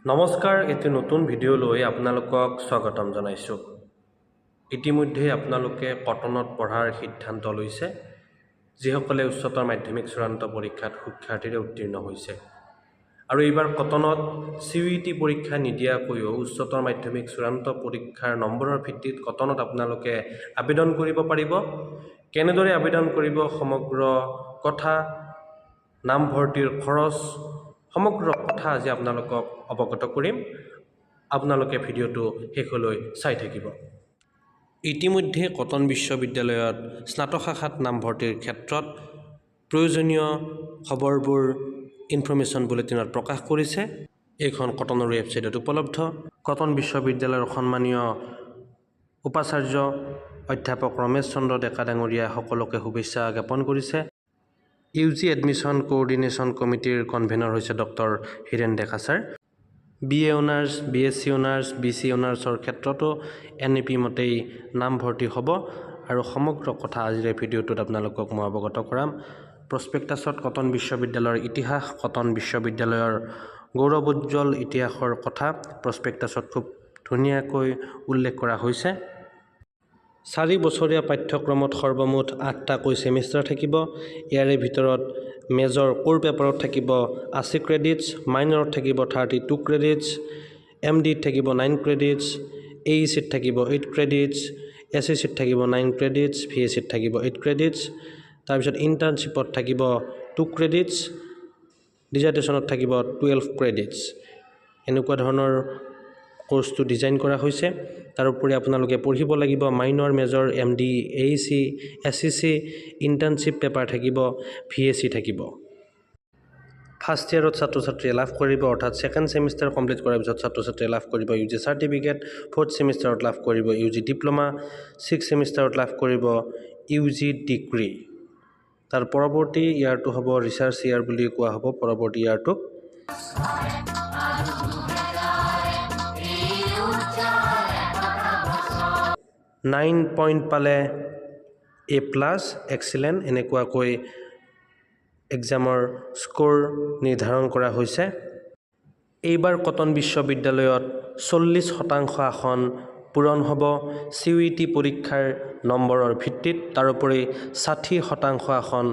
নমস্কাৰ, এটি নতুন ভিডিঅ' লৈ আপোনালোকক স্বাগতম জনাইছোঁ। ইতিমধ্যে আপোনালোকে কটনত পঢ়াৰ সিদ্ধান্ত লৈছে, যিসকলে উচ্চতৰ মাধ্যমিক চূড়ান্ত পৰীক্ষাত সুখ্যাতিৰে উত্তীৰ্ণ হৈছে। আৰু এইবাৰ কটনত CUET পৰীক্ষা নিদিয়াকৈও উচ্চতৰ মাধ্যমিক চূড়ান্ত পৰীক্ষাৰ নম্বৰৰ ভিত্তিত কটনত আপোনালোকে আবেদন কৰিব পাৰিব। কেনেদৰে আবেদন কৰিব সমগ্ৰ কথা, নামভৰ্তিৰ খৰচ, সমগ্ৰ কথা আজি আপোনালোকক অৱগত কৰিম। আপোনালোকে ভিডিঅ'টো শেষলৈ চাই থাকিব। ইতিমধ্যে কটন বিশ্ববিদ্যালয়ত স্নাতক শাখাত নামভৰ্তিৰ ক্ষেত্ৰত প্ৰয়োজনীয় খবৰবোৰ ইনফৰমেশ্যন বুলেটিনত প্ৰকাশ কৰিছে। এইখন কটনৰ ৱেবছাইটত উপলব্ধ। কটন বিশ্ববিদ্যালয়ৰ সন্মানীয় উপাচাৰ্য অধ্যাপক ৰমেশ চন্দ্ৰ ডেকা ডাঙৰীয়াই সকলোকে শুভেচ্ছা জ্ঞাপন কৰিছে। UG এডমিশ্যন কোঅৰ্ডিনেশ্যন কমিটিৰ কনভেনৰ হৈছে doctor Hiren Deka sir. BA honours, BSc honours, BC অনাৰ্ছৰ ক্ষেত্ৰতো NEP মতেই নামভৰ্তি হ'ব আৰু সমগ্ৰ কথা আজিৰ ভিডিঅ'টোত আপোনালোকক মই অৱগত কৰাম। প্ৰস্পেক্টাছত কটন বিশ্ববিদ্যালয়ৰ ইতিহাস, কটন বিশ্ববিদ্যালয়ৰ গৌৰৱোজ্জ্বল ইতিহাসৰ কথা প্ৰস্পেক্টাছত খুব ধুনীয়াকৈ উল্লেখ কৰা হৈছে। 4 বছৰীয়া পাঠ্যক্ৰমত সৰ্বমুঠ 8টাকৈ ছেমিষ্টাৰ থাকিব। ইয়াৰে ভিতৰত মেজৰ কোৰ পেপাৰত থাকিব 80 ক্ৰেডিটছ, মাইনৰত থাকিব 32 ক্ৰেডিটছ, MDত থাকিব 9 ক্ৰেডিটছ, AECত থাকিব 8 ক্ৰেডিটছ, SECত থাকিব 9 ক্ৰেডিটছ, VSCত থাকিব 8 ক্ৰেডিটছ। তাৰপিছত ইণ্টাৰ্ণশ্বিপত থাকিব 2 ক্ৰেডিটছ, ডিজাৰ্টেশ্যনত থাকিব 12 ক্ৰেডিটছ। এনেকুৱা ধৰণৰ কোৰ্চটো ডিজাইন কৰা হৈছে। তাৰোপৰি আপোনালোকে পঢ়িব লাগিব minor, major, MD, AEC, SEC, internship paper থাকিব, VSC থাকিব। ফাৰ্ষ্ট ইয়াৰত ছাত্ৰ ছাত্ৰীয়ে লাভ কৰিব, অৰ্থাৎ ছেকেণ্ড ছেমিষ্টাৰ কমপ্লিট কৰাৰ পিছত ছাত্ৰ ছাত্ৰীয়ে লাভ কৰিব UG চাৰ্টিফিকেট, 4th ছেমিষ্টাৰত লাভ কৰিব UG ডিপ্ল'মা, 6th ছেমিষ্টাৰত লাভ কৰিব UG ডিগ্ৰী। তাৰ পৰৱৰ্তী ইয়াৰটো হ'ব ৰিচাৰ্চ ইয়াৰ বুলি কোৱা হ'ব পৰৱৰ্তী ইয়াৰটো। 9 পইণ্ট পালে A+ এক্সিলেণ্ট, এনেকুৱাকৈ এক্সামৰ স্ক'ৰ নিৰ্ধাৰণ কৰা হৈছে। এইবাৰ কটন বিশ্ববিদ্যালয়ত 40% আসন পূৰণ হ'ব CUET পৰীক্ষাৰ নম্বৰৰ ভিত্তিত। তাৰোপৰি 60% আসন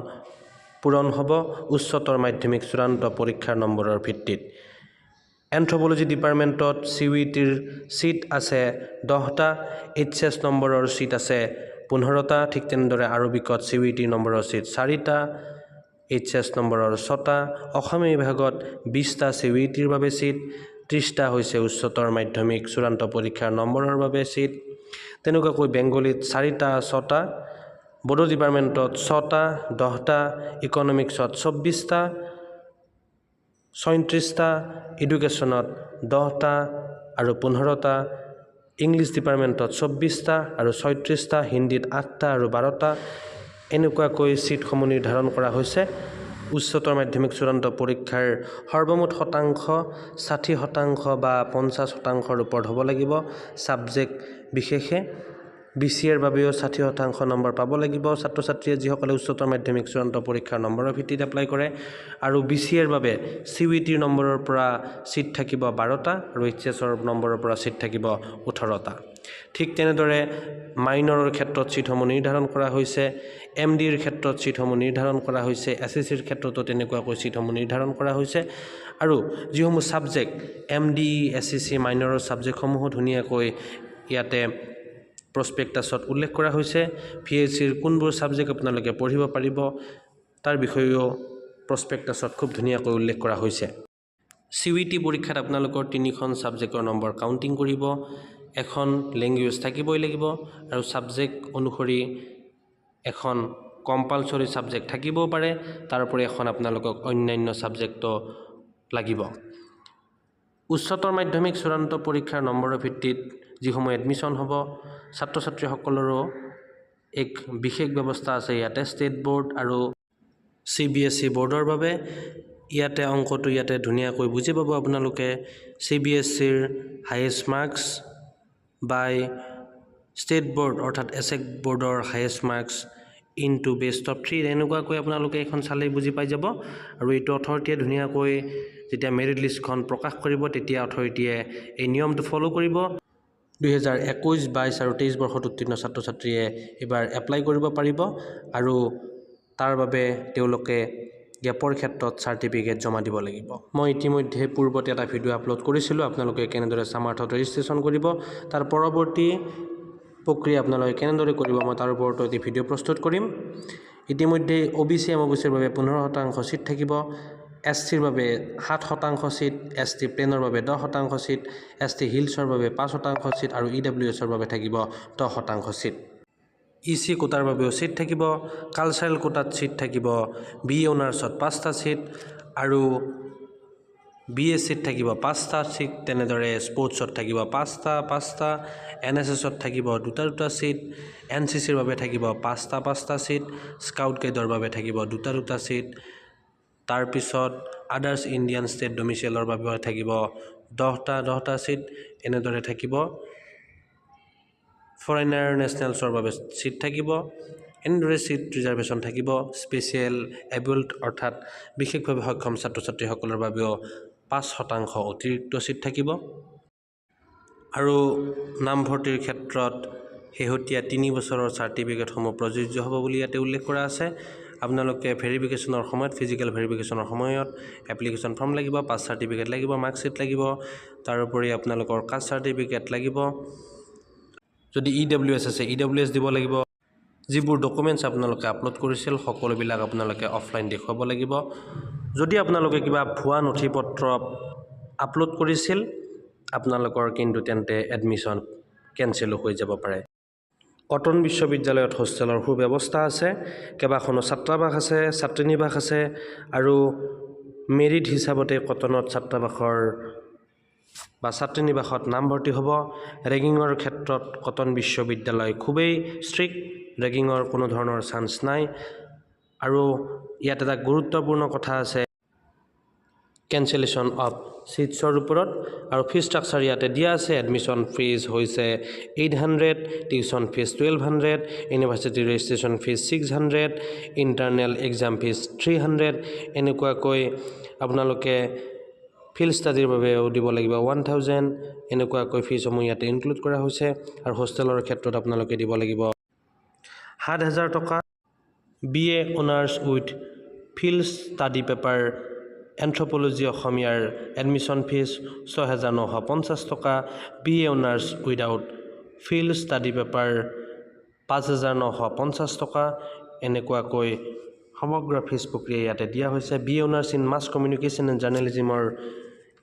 পূৰণ হ'ব উচ্চতৰ মাধ্যমিক চূড়ান্ত পৰীক্ষাৰ নম্বৰৰ ভিত্তিত। এন্থ্ৰপলজি ডিপাৰ্টমেণ্টত CUETৰ ছিট আছে 10টা, HS নম্বৰৰ ছিট আছে 15টা। ঠিক তেনেদৰে আৰবিকত CUET নম্বৰৰ ছিট 4টা, HS নম্বৰৰ 6টা। অসমীয়া বিভাগত 20টা CUETৰ বাবে ছিট, 30টা হৈছে উচ্চতৰ মাধ্যমিক চূড়ান্ত পৰীক্ষাৰ নম্বৰৰ বাবে ছিট। তেনেকুৱাকৈ বেংগলীত 4টা, 6টা, বড়ো ডিপাৰ্টমেণ্টত 6টা, 10টা, ইকনমিক্সত 24টা, 37টা, এডুকেশ্যনত 10টা আৰু 15টা, ইংলিছ ডিপাৰ্টমেণ্টত 24টা আৰু 36টা, হিন্দীত 8টা আৰু 12টা। এনেকুৱাকৈ ছিটসমূহ নিৰ্ধাৰণ কৰা হৈছে। উচ্চতৰ মাধ্যমিক চূড়ান্ত পৰীক্ষাৰ সৰ্বমুঠ শতাংশ 60% বা 50%ৰ ওপৰত হ'ব লাগিব ছাবজেক্ট বিশেষে। BCAৰ বাবেও 60% নম্বৰ পাব লাগিব ছাত্ৰ ছাত্ৰীয়ে, যিসকলে উচ্চতৰ মাধ্যমিক চূড়ান্ত পৰীক্ষাৰ নম্বৰৰ ভিত্তিত এপ্লাই কৰে। আৰু BCAৰ বাবে CUETৰ নম্বৰৰ পৰা ছিট থাকিব 12টা আৰু HSৰ নম্বৰৰ পৰা ছিট থাকিব 18টা। ঠিক তেনেদৰে মাইনৰৰ ক্ষেত্ৰত ছিটসমূহ নিৰ্ধাৰণ কৰা হৈছে, MDৰ ক্ষেত্ৰত ছিটসমূহ নিৰ্ধাৰণ কৰা হৈছে, SECৰ ক্ষেত্ৰতো তেনেকুৱাকৈ ছিটসমূহ নিৰ্ধাৰণ কৰা হৈছে। আৰু যিসমূহ ছাবজেক্ট MD, SEC মাইনৰৰ ছাবজেক্টসমূহো ধুনীয়াকৈ ইয়াতে প্ৰস্পেক্টাছত উল্লেখ কৰা হৈছে। VSCৰ কোনবোৰ ছাবজেক্ট আপোনালোকে পঢ়িব পাৰিব তাৰ বিষয়েও প্ৰস্পেক্টাছত খুব ধুনীয়াকৈ উল্লেখ কৰা হৈছে। CUET পৰীক্ষাত আপোনালোকৰ 3খন ছাবজেক্টৰ নম্বৰ কাউণ্টিং কৰিব। এখন লেংগুৱেজ থাকিবই লাগিব আৰু ছাবজেক্ট অনুসৰি এখন কম্পালচৰি ছাবজেক্ট থাকিবও পাৰে। তাৰোপৰি এখন আপোনালোকক অন্যান্য ছাবজেক্টও লাগিব। উচ্চতৰ মাধ্যমিক চূড়ান্ত পৰীক্ষাৰ নম্বৰৰ ভিত্তিত যিসমূহ এডমিশ্যন হ'ব, ছাত্ৰ ছাত্ৰীসকলৰো এক বিশেষ ব্যৱস্থা আছে ইয়াতে ষ্টেট বৰ্ড আৰু CBSE বৰ্ডৰ বাবে। ইয়াতে অংকটো ইয়াতে ধুনীয়াকৈ বুজি পাব আপোনালোকে। CBSEৰ হায়েষ্ট মাৰ্কছ বাই ষ্টেট বৰ্ড অৰ্থাৎ এছেক বৰ্ডৰ highest marks into best of 3, এনেকুৱাকৈ আপোনালোকে এইখন চালেই বুজি পাই যাব। আৰু এইটো অথৰিটিয়ে ধুনীয়াকৈ যেতিয়া মেৰিট লিষ্টখন প্ৰকাশ কৰিব তেতিয়া অথৰিটিয়ে এই নিয়মটো ফ'ল' কৰিব। 2021, 22 আৰু 23 বৰ্ষত উত্তীৰ্ণ ছাত্ৰ ছাত্ৰীয়ে এইবাৰ এপ্লাই কৰিব পাৰিব আৰু তাৰ বাবে তেওঁলোকে গেপৰ ক্ষেত্ৰত চাৰ্টিফিকেট জমা দিব লাগিব। মই ইতিমধ্যে পূৰ্বতে এটা ভিডিঅ' আপলোড কৰিছিলোঁ, আপোনালোকে কেনেদৰে সামাৰ্থত ৰেজিষ্ট্ৰেশ্যন কৰিব, তাৰ পৰৱৰ্তী প্ৰক্ৰিয়া আপোনালোকে কেনেদৰে কৰিব, মই তাৰ ওপৰতো এটি ভিডিঅ' প্ৰস্তুত কৰিম। ইতিমধ্যে OBC MOBCৰ বাবে 15% ছিট থাকিব, SCৰ বাবে 7% ছিট, ST প্লেনৰ বাবে 10% ছিট, ST হিলছৰ বাবে 5% ছিট আৰু EWSৰ বাবে থাকিব 10% ছিট। EC কোটাৰ বাবেও ছিট থাকিব, কালচাৰেল কোটাত ছিট থাকিব, BA অনাৰ্ছত 5টা ছিট আৰু BSCত থাকিব 5টা ছিট, তেনেদৰে স্পৰ্টছত থাকিব 5টা, NSSত থাকিব 2টা ছিট, NCCৰ বাবে থাকিব 5টা ছিট, স্কাউট গাইডৰ বাবে থাকিব 2টা ছিট, তাৰপিছত আদাৰ্ছ ইণ্ডিয়ান ষ্টেট ডমিচিয়েলৰ বাবে থাকিব 10টা ছিট, এনেদৰে থাকিব। ফৰেইনাৰ নেশ্যনেলছৰ বাবে ছিট থাকিব, এনেদৰে ছিট ৰিজাৰ্ভেশ্যন থাকিব। স্পেচিয়েল এবল্ড অৰ্থাৎ বিশেষভাৱে সক্ষম ছাত্ৰ ছাত্ৰীসকলৰ বাবেও 5% অতিৰিক্ত ছিট থাকিব আৰু নামভৰ্তিৰ ক্ষেত্ৰত শেহতীয়া 3 বছৰৰ চাৰ্টিফিকেটসমূহ প্ৰযোজ্য হ'ব বুলি ইয়াতে উল্লেখ কৰা আছে। আপোনালোকে ভেৰিফিকেশ্যনৰ সময়ত, ফিজিকেল ভেৰিফিকেশ্যনৰ সময়ত এপ্লিকেশ্যন ফৰ্ম লাগিব, পাছ চাৰ্টিফিকেট লাগিব, মাৰ্কশ্বিট লাগিব, তাৰোপৰি আপোনালোকৰ কাষ্ট চাৰ্টিফিকেট লাগিব। যদি EWS আছে EWS দিব লাগিব। যিবোৰ ডকুমেণ্টছ আপোনালোকে আপলোড কৰিছিল সকলোবিলাক আপোনালোকে অফলাইন দেখুৱাব লাগিব। যদি আপোনালোকে কিবা ভুৱা নথি পত্ৰ আপলোড কৰিছিল আপোনালোকৰ কিন্তু তেন্তে এডমিশ্যন কেঞ্চেলো হৈ যাব পাৰে। কটন বিশ্ববিদ্যালয়ত হোষ্টেলৰ সুব্যৱস্থা আছে, কেইবাখনো ছাত্ৰাবাস আছে, ছাত্ৰীনিবাস আছে আৰু মেৰিট হিচাপতে কটনত ছাত্ৰাবাসৰ বা ছাত্ৰীনিবাসত নামভৰ্তি হ'ব। ৰেগিঙৰ ক্ষেত্ৰত কটন বিশ্ববিদ্যালয় খুবেই ষ্ট্ৰিক্ট, ৰেগিঙৰ কোনো ধৰণৰ চান্স নাই। আৰু ইয়াত এটা গুৰুত্বপূৰ্ণ কথা আছে কেঞ্চেলেশ্যন অফ ছিটছৰ ওপৰত, আৰু ফিজ ষ্ট্ৰাকচাৰ ইয়াতে দিয়া আছে। এডমিশ্যন ফিজ হৈছে 800, tuition fees 1200, university registration fees 600, internal exam fees 300, এনেকুৱাকৈ আপোনালোকে ফিল্ড ষ্টাডিৰ বাবেও দিব লাগিব 1000, এনেকুৱাকৈ ফিজসমূহ ইয়াতে ইনক্লুড কৰা হৈছে। আৰু হোষ্টেলৰ ক্ষেত্ৰত আপোনালোকে দিব লাগিব 7000 টকা। BA honours with field study paper anthropology অসমীয়াৰ এডমিশ্যন ফিজ 6950 টকা, BA honours without field study paper 5950 টকা, এনেকুৱাকৈ সমগ্ৰ ফিজ প্ৰক্ৰিয়া ইয়াতে দিয়া হৈছে। BA honours in mass communication and জাৰ্নেলিজিমৰ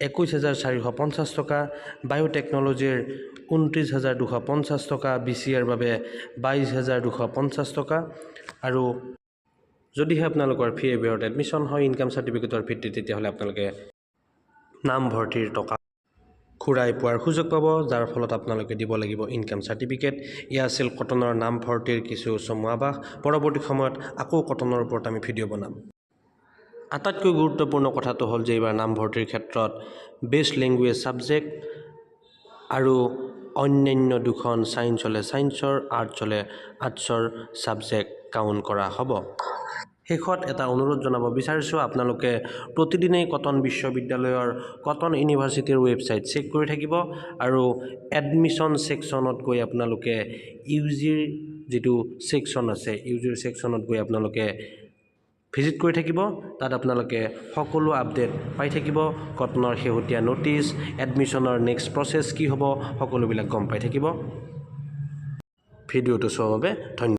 21450 টকা, বায়'টেকনলজিৰ 29250 টকা, BCAৰ বাবে 22250 টকা। আৰু যদিহে আপোনালোকৰ ফি এবেৰত এডমিশ্যন হয় ইনকাম চাৰ্টিফিকেটৰ ভিত্তিত তেতিয়াহ'লে আপোনালোকে নামভৰ্তিৰ টকা ঘূৰাই পোৱাৰ সুযোগ পাব, যাৰ ফলত আপোনালোকে দিব লাগিব ইনকাম চাৰ্টিফিকেট। এয়া আছিল কটনৰ নামভৰ্তিৰ কিছু চমু আভাস। পৰৱৰ্তী সময়ত আকৌ কটনৰ ওপৰত আমি ভিডিঅ' বনাম। আটাইতকৈ গুৰুত্বপূৰ্ণ কথাটো হ'ল যে এইবাৰ নামভৰ্তিৰ ক্ষেত্ৰত বেষ্ট লেংগুৱেজ ছাবজেক্ট আৰু অন্যান্য দুখন ছায়েন্স হ'লে ছায়েন্সৰ, আৰ্টছ হ'লে আৰ্টছৰ ছাবজেক্ট কাউণ্ট কৰা হ'ব। শেষত এটা অনুৰোধ জনাব বিচাৰিছোঁ, আপোনালোকে প্ৰতিদিনেই কটন বিশ্ববিদ্যালয়ৰ কটন ইউনিভাৰ্চিটিৰ ৱেবছাইট চেক কৰি থাকিব আৰু এডমিশ্যন ছেকশ্যনত গৈ আপোনালোকে UGৰ যিটো ছেকশ্যন আছে UGৰ ছেকশ্যনত গৈ আপোনালোকে ভিজিট কৰি থাকিব। তাত আপোনালোকে সকলো আপডেট পাই থাকিব, কটনৰ শেহতীয়া ন'টিছ, এডমিশ্যনৰ নেক্সট প্ৰচেছ কি হ'ব, সকলোবিলাক গম পাই থাকিব। ভিডিঅ'টো চোৱাৰ বাবে ধন্যবাদ।